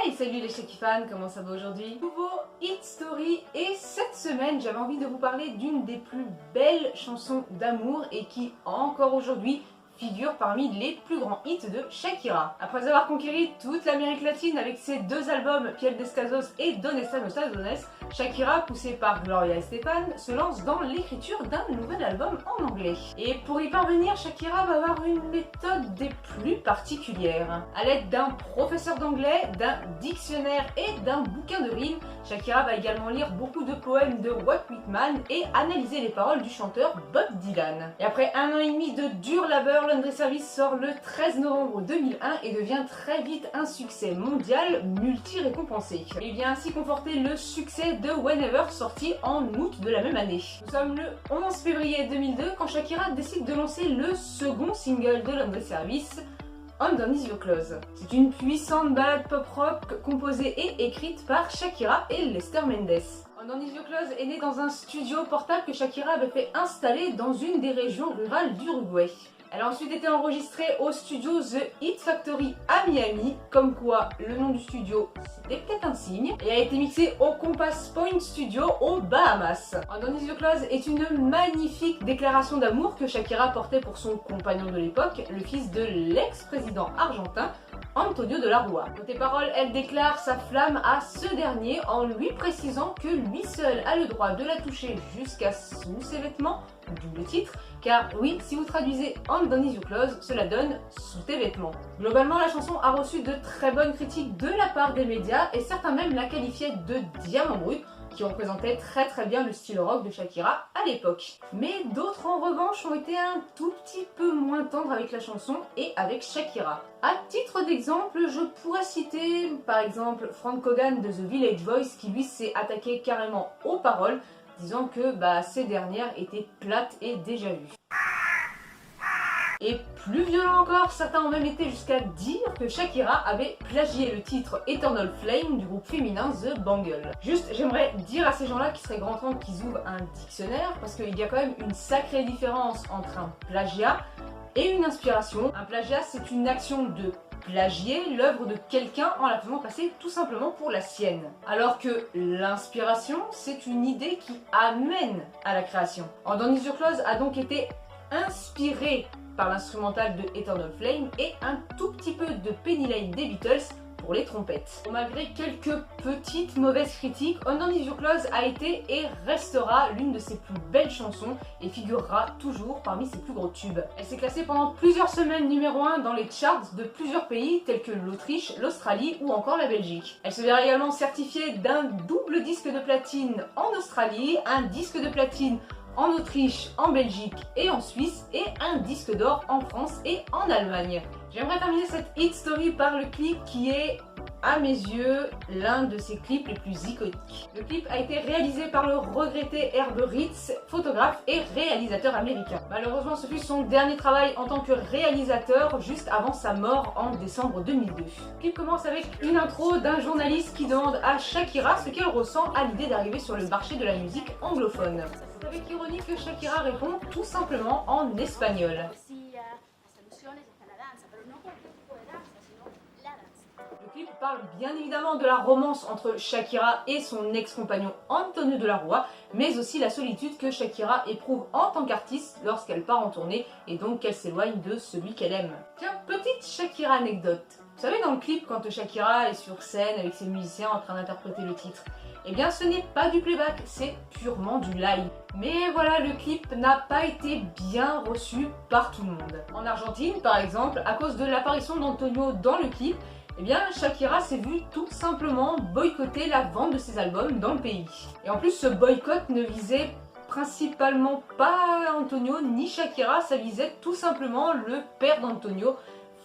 Hey, salut les Shaki fans, comment ça va aujourd'hui? Nouveau Hit Story, et cette semaine j'avais envie de vous parler d'une des plus belles chansons d'amour et qui encore aujourd'hui figure parmi les plus grands hits de Shakira. Après avoir conquéri toute l'Amérique latine avec ses deux albums Piel Descalzos et Donde Están los Tacones, Shakira, poussée par Gloria Estefan, se lance dans l'écriture d'un nouvel album en anglais. Et pour y parvenir, Shakira va avoir une méthode des plus particulières. À l'aide d'un professeur d'anglais, d'un dictionnaire et d'un bouquin de rimes, Shakira va également lire beaucoup de poèmes de Walt Whitman et analyser les paroles du chanteur Bob Dylan. Et après un an et demi de dur labeur, Laundry Service sort le 13 novembre 2001 et devient très vite un succès mondial multi-récompensé. Il vient ainsi conforter le succès de Whenever, sorti en août de la même année. Nous sommes le 11 février 2002 quand Shakira décide de lancer le second single de Laundry Service, Underneath Your Clothes. C'est une puissante ballade pop-rock composée et écrite par Shakira et Lester Mendes. Underneath Your Clothes est né dans un studio portable que Shakira avait fait installer dans une des régions rurales d'Uruguay. Elle a ensuite été enregistrée au studio The Hit Factory à Miami, comme quoi le nom du studio c'était peut-être un signe, et a été mixée au Compass Point Studio aux Bahamas. Underneath Your Clothes est une magnifique déclaration d'amour que Shakira portait pour son compagnon de l'époque, le fils de l'ex-président argentin, Antonio de la Rúa. Côté paroles, elle déclare sa flamme à ce dernier en lui précisant que lui seul a le droit de la toucher jusqu'à sous ses vêtements, d'où le titre, car oui, si vous traduisez Underneath Your Clothes, cela donne sous tes vêtements. Globalement, la chanson a reçu de très bonnes critiques de la part des médias et certains même la qualifiaient de diamant brut, qui représentait très bien le style rock de Shakira à l'époque. Mais d'autres en revanche ont été un tout petit peu moins tendres avec la chanson et avec Shakira. À titre d'exemple, je pourrais citer par exemple Frank Hogan de The Village Voice qui lui s'est attaqué carrément aux paroles, disant que ces dernières étaient plates et déjà vues. Et plus violent encore, certains ont même été jusqu'à dire que Shakira avait plagié le titre Eternal Flame du groupe féminin The Bangle. Juste, j'aimerais dire à ces gens-là qu'il serait grand temps qu'ils ouvrent un dictionnaire, parce qu'il y a quand même une sacrée différence entre un plagiat et une inspiration. Un plagiat, c'est une action de plagier l'œuvre de quelqu'un en la faisant passer tout simplement pour la sienne. Alors que l'inspiration, c'est une idée qui amène à la création. Underneath Your Clothes a donc été inspiré par l'instrumental de Eternal Flame et un tout petit peu de Penny Lane des Beatles pour les trompettes. Malgré quelques petites mauvaises critiques, Underneath Your Clothes a été et restera l'une de ses plus belles chansons et figurera toujours parmi ses plus gros tubes. Elle s'est classée pendant plusieurs semaines numéro 1 dans les charts de plusieurs pays tels que l'Autriche, l'Australie ou encore la Belgique. Elle se verra également certifiée d'un double disque de platine en Australie, un disque de platine en Autriche, en Belgique et en Suisse, et un disque d'or en France et en Allemagne. J'aimerais terminer cette hit story par le clip qui est, à mes yeux, l'un de ses clips les plus iconiques. Le clip a été réalisé par le regretté Herb Ritts, photographe et réalisateur américain. Malheureusement, ce fut son dernier travail en tant que réalisateur juste avant sa mort en décembre 2002. Le clip commence avec une intro d'un journaliste qui demande à Shakira ce qu'elle ressent à l'idée d'arriver sur le marché de la musique anglophone. C'est avec ironie que Shakira répond tout simplement en espagnol. Le clip parle bien évidemment de la romance entre Shakira et son ex-compagnon Antonio de la Rúa, mais aussi la solitude que Shakira éprouve en tant qu'artiste lorsqu'elle part en tournée et donc qu'elle s'éloigne de celui qu'elle aime. Tiens, petite Shakira anecdote. Vous savez, dans le clip, quand Shakira est sur scène avec ses musiciens en train d'interpréter le titre, eh bien ce n'est pas du playback, c'est purement du live. Mais voilà, le clip n'a pas été bien reçu par tout le monde. En Argentine, par exemple, à cause de l'apparition d'Antonio dans le clip, eh bien Shakira s'est vue tout simplement boycotter la vente de ses albums dans le pays. Et en plus, ce boycott ne visait principalement pas Antonio ni Shakira, ça visait tout simplement le père d'Antonio,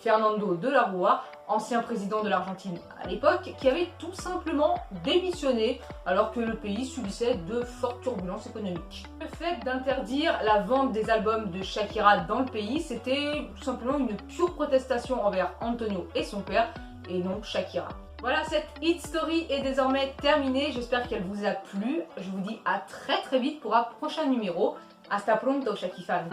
Fernando de la Rúa, ancien président de l'Argentine à l'époque, qui avait tout simplement démissionné alors que le pays subissait de fortes turbulences économiques. Le fait d'interdire la vente des albums de Shakira dans le pays, c'était tout simplement une pure protestation envers Antonio et son père, et non Shakira. Voilà, cette hit story est désormais terminée, j'espère qu'elle vous a plu. Je vous dis à très vite pour un prochain numéro. Hasta pronto, Shaki fans.